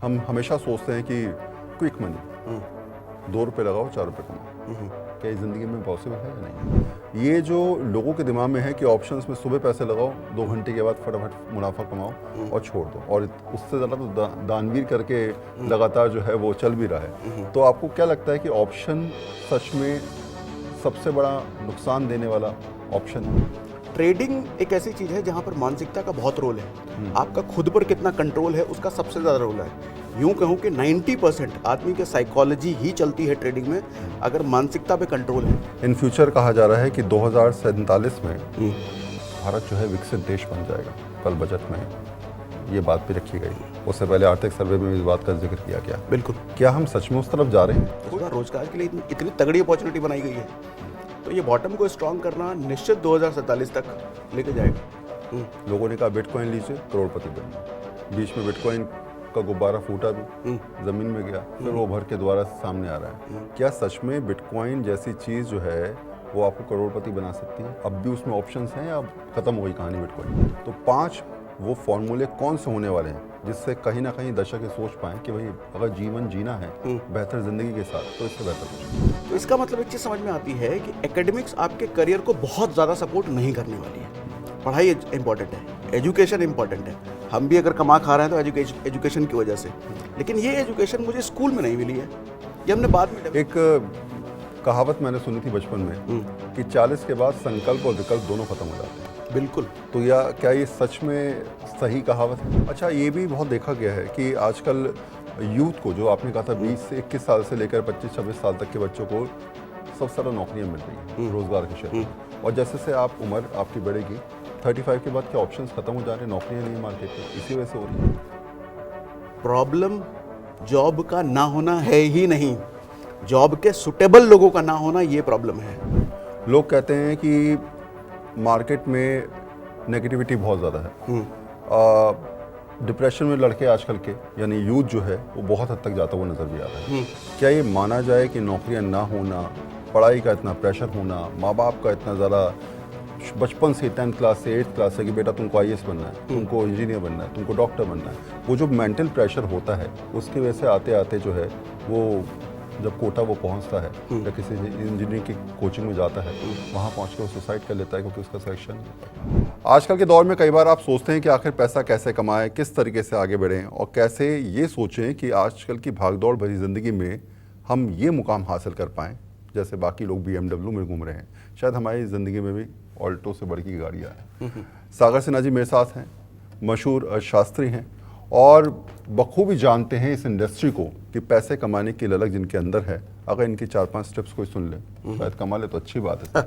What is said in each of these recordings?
हम हमेशा सोचते हैं कि क्विक मनी, 2 रुपये लगाओ 4 रुपये कमाओ। क्या ये ज़िंदगी में पॉसिबल है या नहीं? ये जो लोगों के दिमाग में है कि ऑप्शंस में सुबह पैसे लगाओ, 2 घंटे के बाद फटाफट मुनाफा कमाओ और छोड़ दो, और उससे ज़्यादा तो दानवीर करके लगातार जो है वो चल भी रहा है। तो आपको क्या लगता है कि ऑप्शन सच में सबसे बड़ा नुकसान देने वाला ऑप्शन है? ट्रेडिंग एक ऐसी चीज़ है जहाँ पर मानसिकता का बहुत रोल है। आपका खुद पर कितना कंट्रोल है उसका सबसे ज़्यादा रोल है। यूँ कहूँ कि 90% आदमी के साइकोलॉजी ही चलती है ट्रेडिंग में, अगर मानसिकता पे कंट्रोल है। इन फ्यूचर कहा जा रहा है कि 2047 में भारत जो है विकसित देश बन जाएगा। कल बजट में ये बात भी रखी गई, उससे पहले आर्थिक सर्वे में इस बात का जिक्र किया गया। बिल्कुल। क्या हम सच में उस तरफ जा रहे हैं? रोजगार के लिए इतनी तगड़ी अपॉर्चुनिटी बनाई गई है, तो ये बॉटम को स्ट्रॉन्ग करना निश्चित 2047 तक लेके जाएगा। लोगों ने कहा बिटकॉइन लीजिए, करोड़पति बनिए। बीच में बिटकॉइन का गुब्बारा फूटा भी, जमीन में गया, फिर वो भर के दोबारा सामने आ रहा है। क्या सच में बिटकॉइन जैसी चीज़ जो है वो आपको करोड़पति बना सकती है? अब भी उसमें ऑप्शंस हैं या खत्म हो गई कहानी बिटकॉइन? तो 5 वो फॉर्मूले कौन से होने वाले हैं जिससे कहीं ना कहीं दर्शक ये सोच पाएं कि भाई अगर जीवन जीना है बेहतर जिंदगी के साथ, तो इससे बेहतर कुछ। तो इसका मतलब एक चीज़ समझ में आती है कि एकेडमिक्स आपके करियर को बहुत ज़्यादा सपोर्ट नहीं करने वाली है। पढ़ाई इंपॉर्टेंट है, एजुकेशन इंपॉर्टेंट है। हम भी अगर कमा खा रहे हैं तो एजुकेशन की वजह से, लेकिन ये एजुकेशन मुझे स्कूल में नहीं मिली है, ये हमने बाद में। एक कहावत मैंने सुनी थी बचपन में कि 40 के बाद संकल्प और विकल्प दोनों खत्म हो जाते हैं। बिल्कुल। तो क्या ये सच में सही कहावत है? अच्छा, ये भी बहुत देखा गया है कि आजकल यूथ को, जो आपने कहा था 20 से 21 साल से लेकर 25-26 साल तक के बच्चों को सबसे ज़्यादा नौकरियां मिल रही हैं रोजगार के क्षेत्र में, और जैसे से आप उम्र आपकी बढ़ेगी 35 के बाद क्या ऑप्शंस खत्म हो जा रहे हैं, नौकरियां नहीं मार्केट में, इसी वजह से हो रही है। प्रॉब्लम जॉब का ना होना है ही नहीं, जॉब के सुटेबल लोगों का ना होना ये प्रॉब्लम है। लोग कहते हैं कि मार्केट में नेगेटिविटी बहुत ज़्यादा है। डिप्रेशन में लड़के आजकल के, यानी यूथ जो है वो बहुत हद तक जाता हुआ नजर भी आ रहा है। क्या ये माना जाए कि नौकरियां ना होना, पढ़ाई का इतना प्रेशर होना, माँ बाप का इतना ज़्यादा बचपन से 10th क्लास से 8th क्लास से कि बेटा तुमको IAS बनना है, तुमको इंजीनियर बनना है, तुमको डॉक्टर बनना है, वो जो मेंटल प्रेशर होता है उसकी वजह से आते आते जो है वो जब कोटा वो पहुंचता है या किसी इंजीनियरिंग की कोचिंग में जाता है, वहाँ पहुँच के वो सुसाइड कर लेता है क्योंकि उसका सिलेक्शन नहीं होता। आजकल के दौर में कई बार आप सोचते हैं कि आखिर पैसा कैसे कमाएं, किस तरीके से आगे बढ़ें, और कैसे ये सोचें कि आजकल की भागदौड़ भरी ज़िंदगी में हम ये मुकाम हासिल कर पाएँ जैसे बाकी लोग BMW में घूम रहे हैं। शायद हमारी ज़िंदगी में भी ऑल्टो से बढ़ की गाड़ियाँ हैं। सागर सिन्हा जी मेरे साथ हैं, मशहूर अर्थशास्त्री हैं और बखूबी जानते हैं इस इंडस्ट्री को कि पैसे कमाने की ललक जिनके अंदर है, अगर इनकी 4-5 स्टेप्स कोई सुन ले, शायद कमा ले तो अच्छी बात है।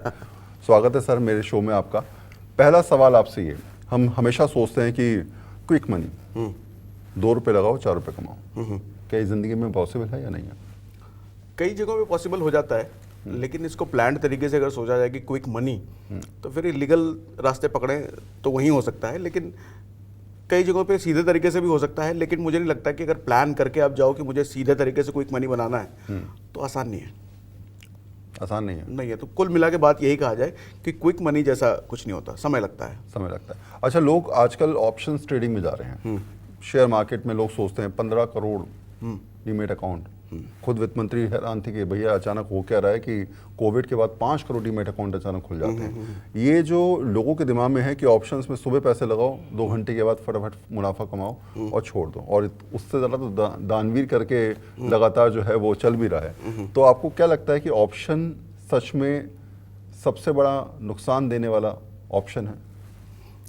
स्वागत है सर मेरे शो में आपका। पहला सवाल आपसे ये, हम हमेशा सोचते हैं कि क्विक मनी, 2 रुपये लगाओ 4 रुपये कमाओ। क्या ये ज़िंदगी में पॉसिबल है या नहीं है? कई जगहों पे पॉसिबल हो जाता है, लेकिन इसको प्लान्ड तरीके से अगर सोचा जाए कि क्विक मनी, तो फिर इलीगल रास्ते पकड़े तो वहीं हो सकता है, लेकिन कई जगहों पे सीधे तरीके से भी हो सकता है। लेकिन मुझे नहीं लगता कि अगर प्लान करके आप जाओ कि मुझे सीधे तरीके से क्विक मनी बनाना है तो आसान नहीं है। आसान नहीं है? नहीं है। तो कुल मिला के बात यही कहा जाए कि क्विक मनी जैसा कुछ नहीं होता, समय लगता है। समय लगता है। अच्छा, लोग आजकल ऑप्शंस ट्रेडिंग में जा रहे हैं। शेयर मार्केट में लोग सोचते हैं 15 करोड़ डीमेट अकाउंट। खुद वित्त मंत्री हैरान थी कि भैया अचानक हो क्या रहा है कि कोविड के बाद 5 करोड़ डीमेट अकाउंट अचानक खुल जाते हैं। ये जो लोगों के दिमाग में है कि ऑप्शंस में सुबह पैसे लगाओ, 2 घंटे के बाद फटाफट मुनाफा कमाओ और छोड़ दो, और उससे ज़्यादा तो दानवीर करके लगातार जो है वो चल भी रहा है। तो आपको क्या लगता है कि ऑप्शन सच में सबसे बड़ा नुकसान देने वाला ऑप्शन है?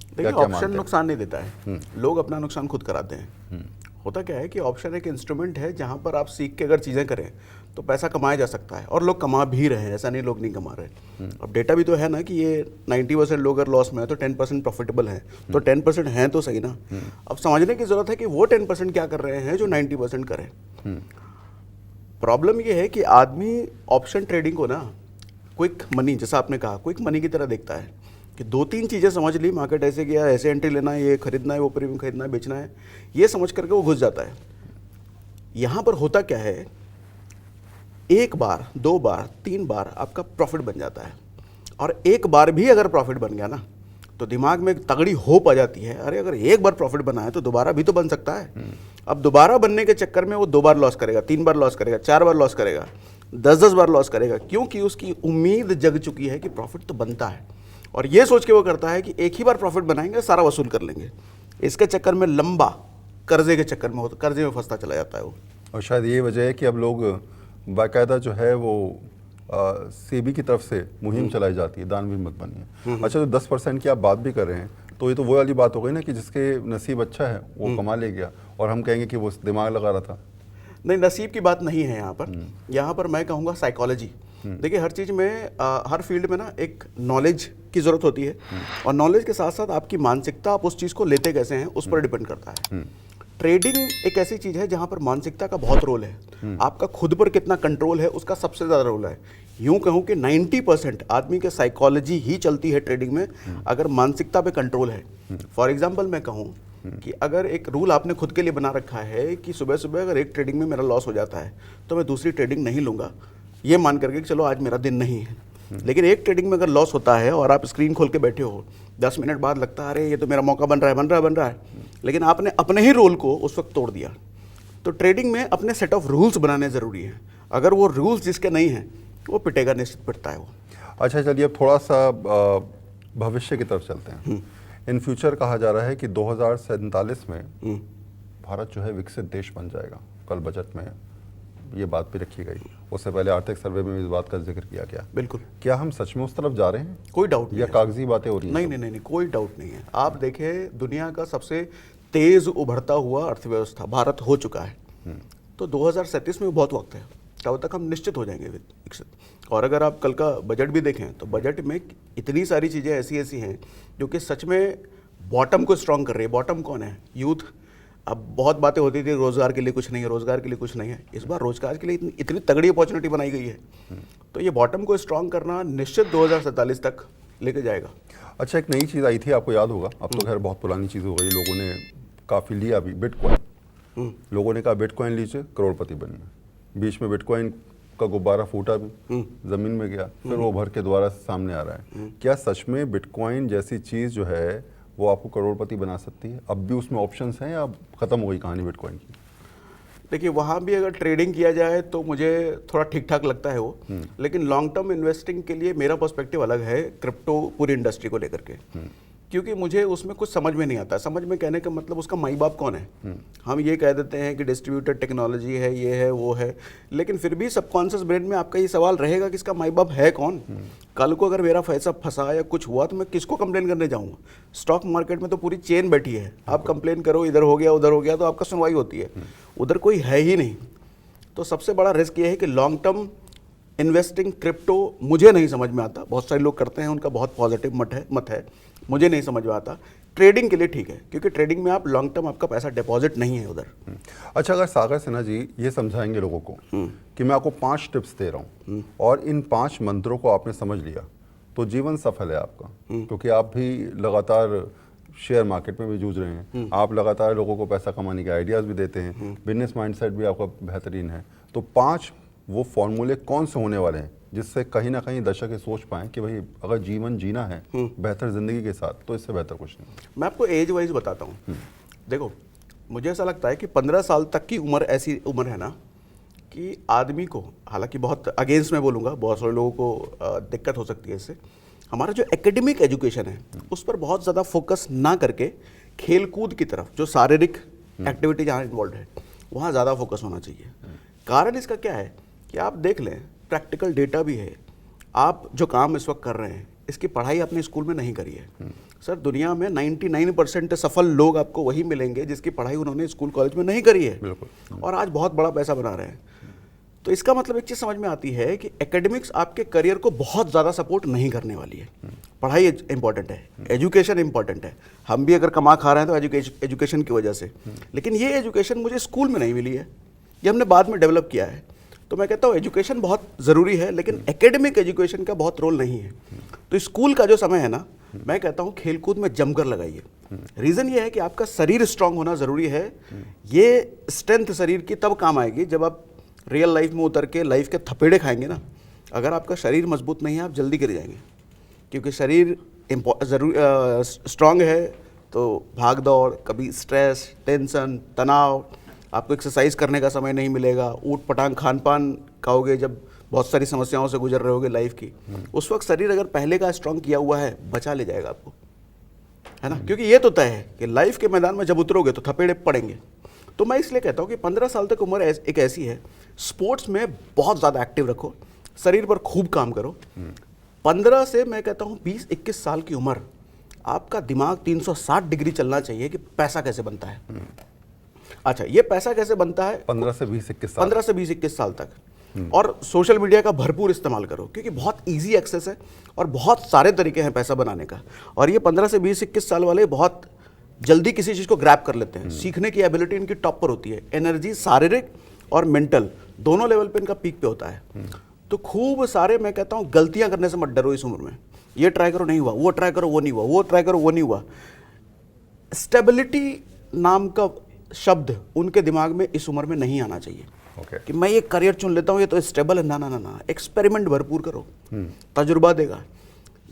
देखिए, ऑप्शन नुकसान नहीं देता है, लोग अपना नुकसान खुद कराते हैं। होता क्या है कि ऑप्शन एक इंस्ट्रूमेंट है जहां पर आप सीख के अगर चीज़ें करें तो पैसा कमाया जा सकता है, और लोग कमा भी रहे हैं, ऐसा नहीं लोग नहीं कमा रहे। अब डेटा भी तो है ना कि ये 90% लोग अगर लॉस में है तो 10% प्रॉफिटेबल हैं, तो 10% हैं तो सही ना। अब समझने की ज़रूरत है कि वो 10% क्या कर रहे हैं जो 90% करें। प्रॉब्लम ये है कि आदमी ऑप्शन ट्रेडिंग को ना क्विक मनी, जैसा आपने कहा, क्विक मनी की तरह देखता है कि 2-3 चीज़ें समझ ली, मार्केट ऐसे गया, ऐसे एंट्री लेना है, ये खरीदना है, वो प्रीमियम खरीदना है, बेचना है, ये समझ करके वो घुस जाता है। यहाँ पर होता क्या है, 1 बार 2 बार 3 बार आपका प्रॉफिट बन जाता है, और एक बार भी अगर प्रॉफिट बन गया ना तो दिमाग में एक तगड़ी होप आ जाती है, अरे अगर एक बार प्रॉफिट बना है तो दोबारा भी तो बन सकता है। अब दोबारा बनने के चक्कर में वो 2 बार लॉस करेगा, 3 बार लॉस करेगा, 4 बार लॉस करेगा, 10-10 बार लॉस करेगा, क्योंकि उसकी उम्मीद जग चुकी है कि प्रॉफिट तो बनता है, और ये सोच के वो करता है कि एक ही बार प्रॉफिट बनाएंगे, सारा वसूल कर लेंगे। इसके चक्कर में लंबा कर्जे के चक्कर में होता, कर्जे में फंसता चला जाता है वो। और शायद ये वजह है कि अब लोग बाकायदा जो है वो सेबी की तरफ से मुहिम चलाई जाती है, दानवीर मत बनिए। अच्छा, जो 10% की आप बात भी कर रहे हैं, तो ये तो वो वाली बात हो गई ना कि जिसके नसीब अच्छा है वो कमा ले गया, और हम कहेंगे कि वो दिमाग लगा रहा था। नहीं, नसीब की बात नहीं है यहाँ पर। यहाँ पर मैं कहूँगा साइकोलॉजी। देखिए, हर चीज़ में हर फील्ड में ना एक नॉलेज की ज़रूरत होती है, और नॉलेज के साथ साथ आपकी मानसिकता, आप उस चीज़ को लेते कैसे हैं उस पर डिपेंड करता है। ट्रेडिंग एक ऐसी चीज़ है जहाँ पर मानसिकता का बहुत रोल है, आपका खुद पर कितना कंट्रोल है उसका सबसे ज़्यादा रोल है। यूँ कहूँ कि 90% आदमी के साइकोलॉजी ही चलती है ट्रेडिंग में, अगर मानसिकता पे कंट्रोल है। फॉर एग्जांपल मैं कहूँ कि अगर एक रूल आपने खुद के लिए बना रखा है कि सुबह सुबह अगर एक ट्रेडिंग में मेरा लॉस हो जाता है तो मैं दूसरी ट्रेडिंग नहीं लूँगा, ये मान करके कि चलो आज मेरा दिन नहीं है। लेकिन एक ट्रेडिंग में अगर लॉस होता है और आप स्क्रीन खोल के बैठे हो, 10 मिनट बाद लगता है अरे ये तो मेरा मौका बन रहा है, लेकिन आपने अपने ही रोल को उस वक्त तोड़ दिया। तो ट्रेडिंग में अपने सेट ऑफ रूल्स बनाने ज़रूरी है, अगर वो रूल्स जिसके नहीं हैं वो पिटेगा, निश्चित पिटता है वो। अच्छा, चलिए अब थोड़ा सा भविष्य की तरफ चलते हैं। इन फ्यूचर कहा जा रहा है कि 2047 में भारत जो है विकसित देश बन जाएगा। कल बजट में ये बात भी रखी गई, उससे पहले आर्थिक सर्वे में इस बात का जिक्र किया गया। बिल्कुल। क्या हम सच में उस तरफ जा रहे हैं? कोई डाउट नहीं या है। कागजी बातें हो रही हैं? नहीं, कोई डाउट नहीं है। आप देखें, दुनिया का सबसे तेज उभरता हुआ अर्थव्यवस्था भारत हो चुका है। तो 2037 में बहुत वक्त है, तब तक हम निश्चित हो जाएंगे विकसित। और अगर आप कल का बजट भी देखें तो बजट में इतनी सारी चीज़ें ऐसी हैं जो कि सच में बॉटम को स्ट्रॉन्ग कर रही है। बॉटम कौन है? यूथ। अब बहुत बातें होती थी रोज़गार के लिए कुछ नहीं है, रोज़गार के लिए कुछ नहीं है। इस बार रोज़गार के लिए इतनी तगड़ी अपॉर्चुनिटी बनाई गई है, तो ये बॉटम को स्ट्रॉन्ग करना निश्चित 2047 तक लेके जाएगा। अच्छा, एक नई चीज़ आई थी, आपको याद होगा, अब तो खैर बहुत पुरानी चीज़ हो गई, लोगों ने काफ़ी लिया भी, बिटकॉइन। लोगों ने कहा बिटकॉइन लीजिए, करोड़पति बनिए। बीच में बिटकॉइन का गुब्बारा फूटा भी, ज़मीन में गया, फिर वो भर के दोबारा सामने आ रहा है। क्या सच में बिटकॉइन जैसी चीज़ जो है वो आपको करोड़पति बना सकती है? अब भी उसमें ऑप्शंस हैं या खत्म हो गई कहानी बिटकॉइन की? देखिए, वहाँ भी अगर ट्रेडिंग किया जाए तो मुझे थोड़ा ठीक ठाक लगता है वो, लेकिन लॉन्ग टर्म इन्वेस्टिंग के लिए मेरा पर्सपेक्टिव अलग है क्रिप्टो पूरी इंडस्ट्री को लेकर के। क्योंकि मुझे उसमें कुछ समझ में नहीं आता। समझ में कहने का मतलब उसका माई बाप कौन है? हम ये कह देते हैं कि डिस्ट्रीब्यूटेड टेक्नोलॉजी है, ये है, वो है, लेकिन फिर भी सबकॉन्शियस ब्रेन में आपका ये सवाल रहेगा कि इसका माई बाप है कौन? कल को अगर मेरा पैसा फंसा या कुछ हुआ तो मैं किसको कंप्लेन करने जाऊँगा? स्टॉक मार्केट में तो पूरी चेन बैठी है, आप कंप्लेन करो, इधर हो गया उधर हो गया, तो आपका सुनवाई होती है, उधर कोई है ही नहीं। तो सबसे बड़ा रिस्क ये है कि लॉन्ग टर्म इन्वेस्टिंग क्रिप्टो मुझे नहीं समझ में आता। बहुत सारे लोग करते हैं, उनका बहुत पॉजिटिव मत है, मुझे नहीं समझ में आता। ट्रेडिंग के लिए ठीक है, क्योंकि ट्रेडिंग में आप लॉन्ग टर्म आपका पैसा डिपॉजिट नहीं है उधर। अच्छा, अगर सागर सिन्हा जी ये समझाएंगे लोगों को कि मैं आपको 5 टिप्स दे रहा हूँ और इन 5 मंत्रों को आपने समझ लिया तो जीवन सफल है आपका। क्योंकि आप भी लगातार शेयर मार्केट में भी जूझ रहे हैं, आप लगातार लोगों को पैसा कमाने के आइडियाज़ भी देते हैं, बिजनेस माइंडसेट भी आपका बेहतरीन है। तो 5 वो फॉर्मूले कौन से होने वाले हैं जिससे कहीं ना कहीं दर्शक ये सोच पाएं कि भाई अगर जीवन जीना है बेहतर ज़िंदगी के साथ तो इससे बेहतर कुछ नहीं? मैं आपको एज वाइज बताता हूँ। देखो, मुझे ऐसा लगता है कि 15 साल तक की उम्र ऐसी उम्र है ना कि आदमी को, हालांकि बहुत अगेंस्ट में बोलूँगा, बहुत सारे लोगों को दिक्कत हो सकती है इससे, हमारा जो एकेडमिक एजुकेशन है उस पर बहुत ज़्यादा फोकस ना करके खेल कूद की तरफ, जो शारीरिक एक्टिविटी जहाँ इन्वॉल्व है वहाँ ज़्यादा फोकस होना चाहिए। कारण इसका क्या है कि आप देख लें, प्रैक्टिकल डेटा भी है, आप जो काम इस वक्त कर रहे हैं इसकी पढ़ाई आपने स्कूल में नहीं करी है। सर, दुनिया में 99% सफल लोग आपको वही मिलेंगे जिसकी पढ़ाई उन्होंने स्कूल कॉलेज में नहीं करी है, और आज बहुत बड़ा पैसा बना रहे हैं। तो इसका मतलब एक चीज़ समझ में आती है कि एकेडमिक्स आपके करियर को बहुत ज़्यादा सपोर्ट नहीं करने वाली है। पढ़ाई इंपॉर्टेंट है, एजुकेशन इंपॉर्टेंट है, हम भी अगर कमा खा रहे हैं तो एजुकेशन की वजह से, लेकिन ये एजुकेशन मुझे स्कूल में नहीं मिली है, ये हमने बाद में डेवलप किया है। तो मैं कहता हूँ एजुकेशन बहुत ज़रूरी है, लेकिन एकेडमिक एजुकेशन का बहुत रोल नहीं है। तो स्कूल का जो समय है ना, मैं कहता हूँ खेलकूद में जमकर लगाइए। रीज़न ये है कि आपका शरीर स्ट्रांग होना ज़रूरी है। ये स्ट्रेंथ शरीर की तब काम आएगी जब आप रियल लाइफ में उतर के लाइफ के थपेड़े खाएंगे ना। अगर आपका शरीर मजबूत नहीं है आप जल्दी गिर जाएंगे, क्योंकि शरीर स्ट्रांग है तो भाग दौड़, कभी स्ट्रेस, टेंशन, तनाव, आपको एक्सरसाइज करने का समय नहीं मिलेगा, ऊट पटांग खान पान खाओगे, जब बहुत सारी समस्याओं से गुजर रहे होगे लाइफ की, उस वक्त शरीर अगर पहले का स्ट्रांग किया हुआ है बचा ले जाएगा आपको, है ना। क्योंकि ये तो तय है कि लाइफ के मैदान में जब उतरोगे तो थपेड़े पड़ेंगे। तो मैं इसलिए कहता हूँ कि 15 साल तक उम्र एक ऐसी है, स्पोर्ट्स में बहुत ज़्यादा एक्टिव रखो, शरीर पर खूब काम करो। 15 से मैं कहता हूँ 20-21 साल की उम्र, आपका दिमाग 360 डिग्री चलना चाहिए कि पैसा कैसे बनता है। अच्छा, ये पैसा कैसे बनता है 15 से 20-21 साल 15 से 20-21 साल तक। और सोशल मीडिया का भरपूर इस्तेमाल करो, क्योंकि बहुत इजी एक्सेस है और बहुत सारे तरीके हैं पैसा बनाने का। और ये 15 से 20-21 साल वाले बहुत जल्दी किसी चीज़ को ग्रैब कर लेते हैं। सीखने की एबिलिटी इनकी टॉप पर होती है, एनर्जी शारीरिक और मेंटल दोनों लेवल पे इनका पीक पे होता है। तो खूब सारे मैं कहता हूँ गलतियाँ करने से मत डरो इस उम्र में। ये ट्राई करो नहीं हुआ, वो ट्राई करो वो नहीं हुआ, वो ट्राई करो वो नहीं हुआ। स्टेबिलिटी नाम का शब्द उनके दिमाग में इस उम्र में नहीं आना चाहिए कि मैं ये करियर चुन लेता हूँ ये तो स्टेबल है। ना ना ना ना, एक्सपेरिमेंट भरपूर करो, तजुर्बा देगा।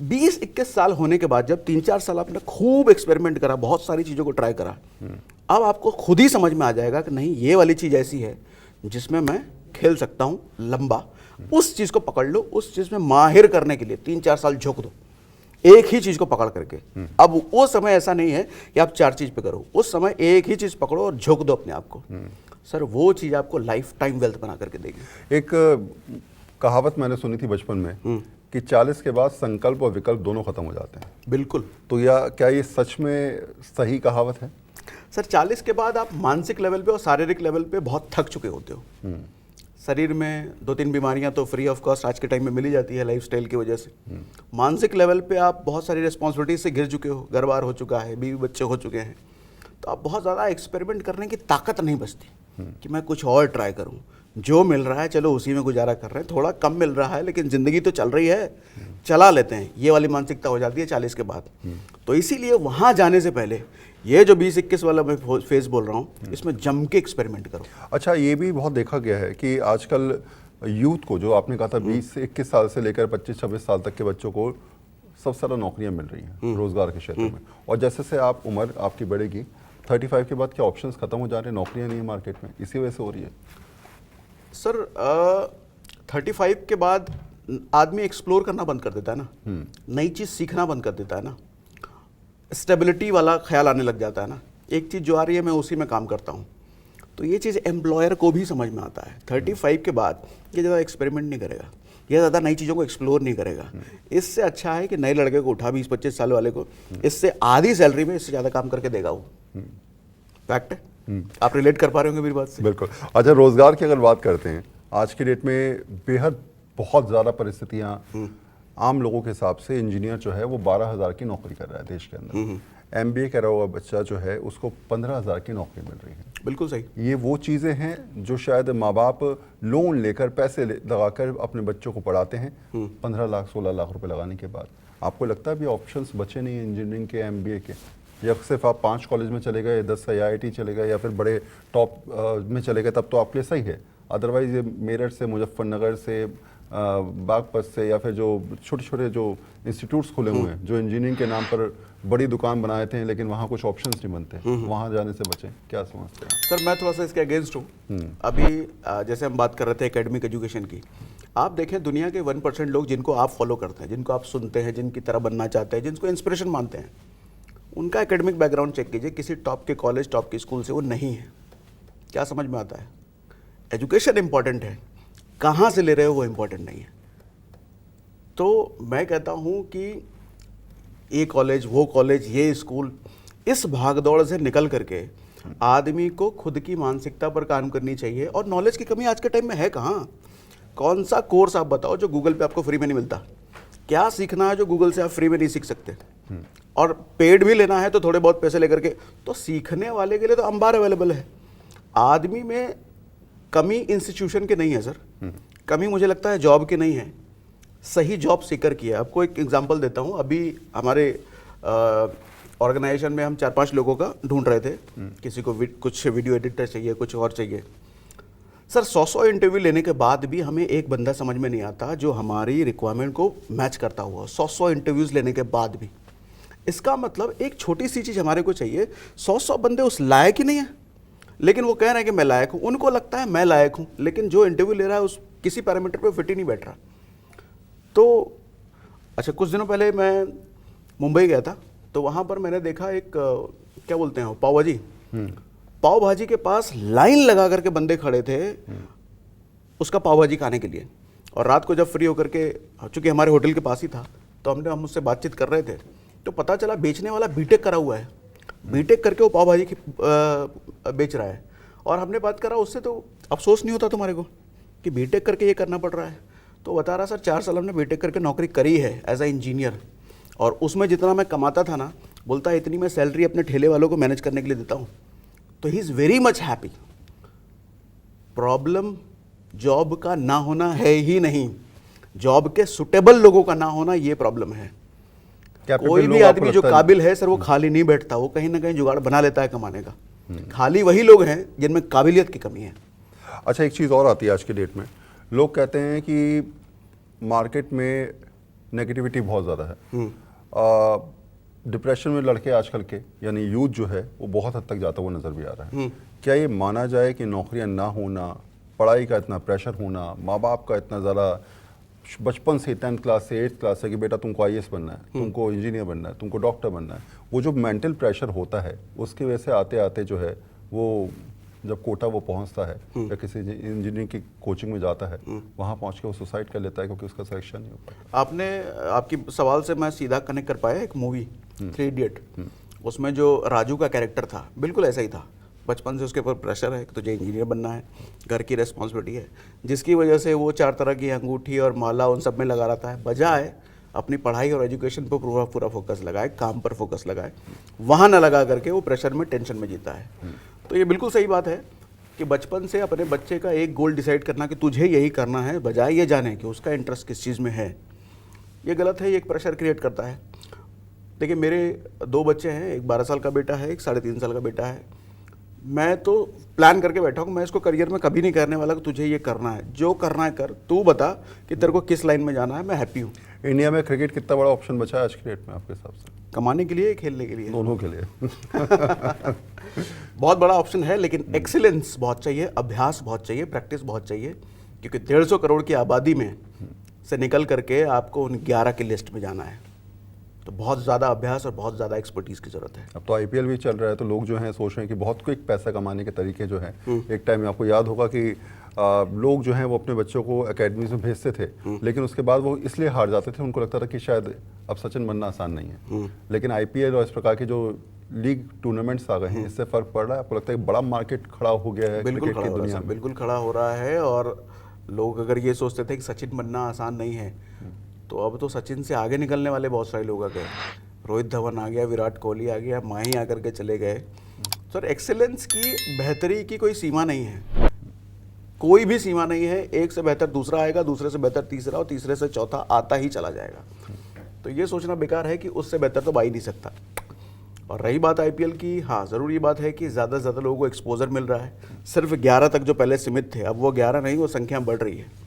20-21 साल होने के बाद जब 3-4 साल आपने खूब एक्सपेरिमेंट करा, बहुत सारी चीज़ों को ट्राई करा, अब आपको खुद ही समझ में आ जाएगा कि नहीं ये वाली चीज़ ऐसी है जिसमें मैं खेल सकता हूँ लंबा। उस चीज़ को पकड़ लो, उस चीज़ में माहिर करने के लिए 3-4 साल झोंक दो एक ही चीज़ को पकड़ करके। अब वो समय ऐसा नहीं है कि आप 4 चीज़ पे करो, उस समय एक ही चीज़ पकड़ो और झोंक दो अपने आप को। सर वो चीज़ आपको लाइफ टाइम वेल्थ बना करके देगी। एक कहावत मैंने सुनी थी बचपन में कि 40 के बाद संकल्प और विकल्प दोनों खत्म हो जाते हैं। बिल्कुल। तो या क्या ये सच में सही कहावत है? सर 40 के बाद आप मानसिक लेवल पे और शारीरिक लेवल पे बहुत थक चुके होते हो। शरीर में 2-3 बीमारियां तो फ्री ऑफ कॉस्ट आज के टाइम में मिली जाती है लाइफस्टाइल की वजह से। मानसिक लेवल पे आप बहुत सारी रिस्पॉन्सिबिलिटी से घिर चुके हो, घर बार हो चुका है, बीवी बच्चे हो चुके हैं, तो आप बहुत ज़्यादा एक्सपेरिमेंट करने की ताकत नहीं बचती कि मैं कुछ और ट्राई करूं। जो मिल रहा है चलो उसी में गुजारा कर रहे हैं, थोड़ा कम मिल रहा है लेकिन ज़िंदगी तो चल रही है, चला लेते हैं, ये वाली मानसिकता हो जाती है 40 के बाद। तो इसीलिए वहाँ जाने से पहले ये जो 20-21 वाला मैं फेज बोल रहा हूँ, इसमें जम के एक्सपेरिमेंट करो। अच्छा, ये भी बहुत देखा गया है कि आजकल यूथ को, जो आपने कहा था 20 से 21 साल से लेकर 25-26 साल तक के बच्चों को सबसे ज़्यादा नौकरियां मिल रही हैं रोजगार के क्षेत्र में। और जैसे से आप उम्र आपकी बढ़ेगी, 35 के बाद क्या ऑप्शंस खत्म हो जा रहे हैं, नौकरियां नहीं है मार्केट में, इसी वजह से हो रही है? सर 35 के बाद आदमी एक्सप्लोर करना बंद कर देता है ना, नई चीज़ सीखना बंद कर देता है ना, स्टेबिलिटी वाला ख्याल आने लग जाता है ना, एक चीज़ जो आ रही है मैं उसी में काम करता हूँ। तो ये चीज़ एम्प्लॉयर को भी समझ में आता है। 35 के बाद ये ज़्यादा एक्सपेरिमेंट नहीं करेगा, ये ज़्यादा नई चीज़ों को एक्सप्लोर नहीं करेगा। इससे अच्छा है कि नए लड़के को उठा 20-25 साल वाले को, इससे आधी सैलरी में इससे ज़्यादा काम करके देगा वो। फैक्ट है। आप रिलेट कर पा रहे होंगे मेरी बात से? बिल्कुल। अच्छा, रोजगार की अगर बात करते हैं, आज की डेट में बेहद बहुत ज़्यादा परिस्थितियाँ, आम लोगों के हिसाब से इंजीनियर जो है वो 12,000 की नौकरी कर रहा है देश के अंदर, MBA करा हुआ बच्चा जो है उसको 15,000 की नौकरी मिल रही है। बिल्कुल सही। ये वो चीज़ें हैं जो शायद माँ बाप लोन लेकर पैसे लगाकर अपने बच्चों को पढ़ाते हैं 15 लाख 16 लाख रुपए लगाने के बाद। आपको लगता है अभी ऑप्शंस बचे नहीं हैं इंजीनियरिंग के, MBA के, या सिर्फ आप 5 कॉलेज में चले गए, 10 IIT चले गए या फिर बड़े टॉप में चले गए तब तो आपके लिए सही है? अदरवाइज ये मेरठ से, मुजफ्फरनगर से, बागपत से, या फिर जो छोटे छोटे जो इंस्टीट्यूट्स खुले हुए हैं जो इंजीनियरिंग के नाम पर बड़ी दुकान बनाए थे लेकिन वहाँ कुछ ऑप्शंस नहीं बनते, वहाँ जाने से बचें, क्या समझते हैं? सर मैं थोड़ा सा इसके अगेंस्ट हूँ। अभी जैसे हम बात कर रहे थे एकेडमिक एजुकेशन की, आप देखें दुनिया के 1% लोग जिनको आप फॉलो करते हैं, जिनको आप सुनते हैं, जिनकी तरह बनना चाहते हैं, जिनको इंस्पिरेशन मानते हैं, उनका एकेडमिक बैकग्राउंड चेक कीजिए, किसी टॉप के कॉलेज, टॉप के स्कूल से वो नहीं है। क्या समझ में आता है? एजुकेशन इंपॉर्टेंट है, कहाँ से ले रहे हो वो इंपॉर्टेंट नहीं है। तो मैं कहता हूँ कि ये कॉलेज, वो कॉलेज, ये स्कूल, इस भागदौड़ से निकल करके आदमी को खुद की मानसिकता पर काम करनी चाहिए। और नॉलेज की कमी आज के टाइम में है कहाँ? कौन सा कोर्स आप बताओ जो गूगल पे आपको फ्री में नहीं मिलता? क्या सीखना है जो गूगल से आप फ्री में नहीं सीख सकते? और पेड भी लेना है तो थोड़े बहुत पैसे लेकर के। तो सीखने वाले के लिए तो अंबार अवेलेबल है। आदमी में कमी इंस्टीट्यूशन की नहीं है सर, कमी मुझे लगता है जॉब की नहीं है, सही जॉब सीकर की है। आपको एक एग्जांपल देता हूँ। अभी हमारे ऑर्गेनाइजेशन में हम 4-5 लोगों का ढूंढ रहे थे, किसी को कुछ वीडियो एडिटर चाहिए, कुछ और चाहिए। सर 100 इंटरव्यू लेने के बाद भी हमें एक बंदा समझ में नहीं आता जो हमारी रिक्वायरमेंट को मैच करता हुआ, 100 इंटरव्यूज़ लेने के बाद भी। इसका मतलब एक छोटी सी चीज़ हमारे को चाहिए, 100 बंदे उस लायक ही नहीं है लेकिन वो कह रहे हैं कि मैं लायक हूँ, उनको लगता है मैं लायक हूँ, लेकिन जो इंटरव्यू ले रहा है उस किसी पैरामीटर पे फिट ही नहीं बैठ रहा। तो अच्छा, कुछ दिनों पहले मैं मुंबई गया था, तो वहाँ पर मैंने देखा एक क्या बोलते हैं पाव भाजी, पाव भाजी के पास लाइन लगा करके बंदे खड़े थे उसका पाव भाजी खाने के लिए। और रात को जब फ्री होकर के, चूँकि हमारे होटल के पास ही था, तो हम उससे बातचीत कर रहे थे, तो पता चला बेचने वाला बीटेक करा हुआ है, बीटेक करके वो पाव भाजी की बेच रहा है। और हमने बात करा उससे, तो अफसोस नहीं होता तुम्हारे को कि बीटेक करके ये करना पड़ रहा है? तो बता रहा सर 4 साल हमने बीटेक करके नौकरी करी है एज अ इंजीनियर, और उसमें जितना मैं कमाता था ना, बोलता है इतनी मैं सैलरी अपने ठेले वालों को मैनेज करने के लिए देता हूँ। तो he is very much happy. Problem job का ना होना है ही नहीं, जॉब के सुटेबल लोगों का ना होना ये प्रॉब्लम है। कोई भी आदमी जो काबिल है सर, वो खाली नहीं बैठता, वो कहीं ना कहीं जुगाड़ बना लेता है कमाने का। खाली वही लोग हैं जिनमें काबिलियत की कमी है। अच्छा, एक चीज़ और आती है आज की डेट में, लोग कहते हैं कि मार्केट में नेगेटिविटी बहुत ज़्यादा है। डिप्रेशन में लड़के आजकल के यानी यूथ जो है वो बहुत हद तक जाता हुआ नज़र भी आ रहा है। क्या ये माना जाए कि नौकरियां ना होना, पढ़ाई का इतना प्रेशर होना, माँ बाप का इतना ज़्यादा बचपन से 10th क्लास से 8th क्लास से कि बेटा तुमको IAS बनना है, तुमको इंजीनियर बनना है, तुमको डॉक्टर बनना है, वो जो मेंटल प्रेशर होता है उसकी वजह से आते आते जो है वो जब कोटा वो पहुंचता है या किसी इंजीनियरिंग की कोचिंग में जाता है, वहाँ पहुँच के वो सुसाइड कर लेता है क्योंकि उसका सिलेक्शन नहीं हो पाता। आपकी सवाल से मैं सीधा कनेक्ट कर पाया एक मूवी 3 इडियट, उसमें जो राजू का कैरेक्टर था बिल्कुल ऐसा ही था। बचपन से उसके ऊपर प्रेशर है कि तुझे इंजीनियर बनना है, घर की रेस्पॉन्सिबिलिटी है, जिसकी वजह से वो 4 तरह की अंगूठी और माला उन सब में लगा रहता है, बजाय अपनी पढ़ाई और एजुकेशन पर पूरा फोकस लगाए, काम पर फोकस लगाए, वहाँ न लगा करके वो प्रेशर में, टेंशन में जीता है। तो ये बिल्कुल सही बात है कि बचपन से अपने बच्चे का एक गोल डिसाइड करना कि तुझे यही करना है, बजाय ये जाने कि उसका इंटरेस्ट किस चीज़ में है, ये गलत है। ये एक प्रेशर क्रिएट करता है। देखिए, मेरे 2 बच्चे हैं, एक 12 साल का बेटा है, एक 3.5 साल का बेटा है। मैं तो प्लान करके बैठा हूँ, मैं इसको करियर में कभी नहीं करने वाला कि तुझे ये करना है, जो करना है कर, तू बता कि तेरे को किस लाइन में जाना है, मैं हैप्पी हूँ। इंडिया में क्रिकेट कितना बड़ा ऑप्शन बचा है आज की डेट में आपके हिसाब से? कमाने के लिए, खेलने के लिए, दोनों के लिए बहुत बड़ा ऑप्शन है, लेकिन एक्सीलेंस बहुत चाहिए, अभ्यास बहुत चाहिए, प्रैक्टिस बहुत चाहिए, क्योंकि 150 करोड़ की आबादी में से निकल करके आपको उन 11 की लिस्ट में जाना है। तो बहुत ज़्यादा अभ्यास और बहुत ज़्यादा एक्सपर्टीज़ की ज़रूरत है। अब तो IPL भी चल रहा है, तो लोग जो हैं सोच रहे हैं कि बहुत क्विक पैसा कमाने के तरीके जो हैं, एक टाइम में आपको याद होगा कि लोग जो हैं वो अपने बच्चों को एकेडमीज में भेजते थे, लेकिन उसके बाद वो इसलिए हार जाते थे, उनको लगता था कि शायद अब सचिन बनना आसान नहीं है। लेकिन IPL और इस प्रकार के जो लीग टूर्नामेंट्स आ गए हैं, इससे फ़र्क पड़ रहा है? आपको लगता है कि बड़ा मार्केट खड़ा हो गया है बिल्कुल क्रिकेट की दुनिया में? बिल्कुल खड़ा हो रहा है। और लोग अगर ये सोचते थे कि सचिन बनना आसान नहीं है, तो अब तो सचिन से आगे निकलने वाले बहुत सारे लोग आ गए। रोहित धवन आ गया, विराट कोहली आ गया, माही आकर के चले गए। सर, एक्सेलेंस की बेहतरी की कोई सीमा नहीं है, कोई भी सीमा नहीं है। एक से बेहतर दूसरा आएगा, दूसरे से बेहतर तीसरा, और तीसरे से चौथा आता ही चला जाएगा। तो ये सोचना बेकार है कि उससे बेहतर तो बा ही नहीं सकता। और रही बात IPL की, हाँ ज़रूर ये बात है कि ज़्यादा से ज़्यादा लोगों को एक्सपोजर मिल रहा है। सिर्फ 11 तक जो पहले सीमित थे, अब वो 11 नहीं, वो संख्या बढ़ रही है।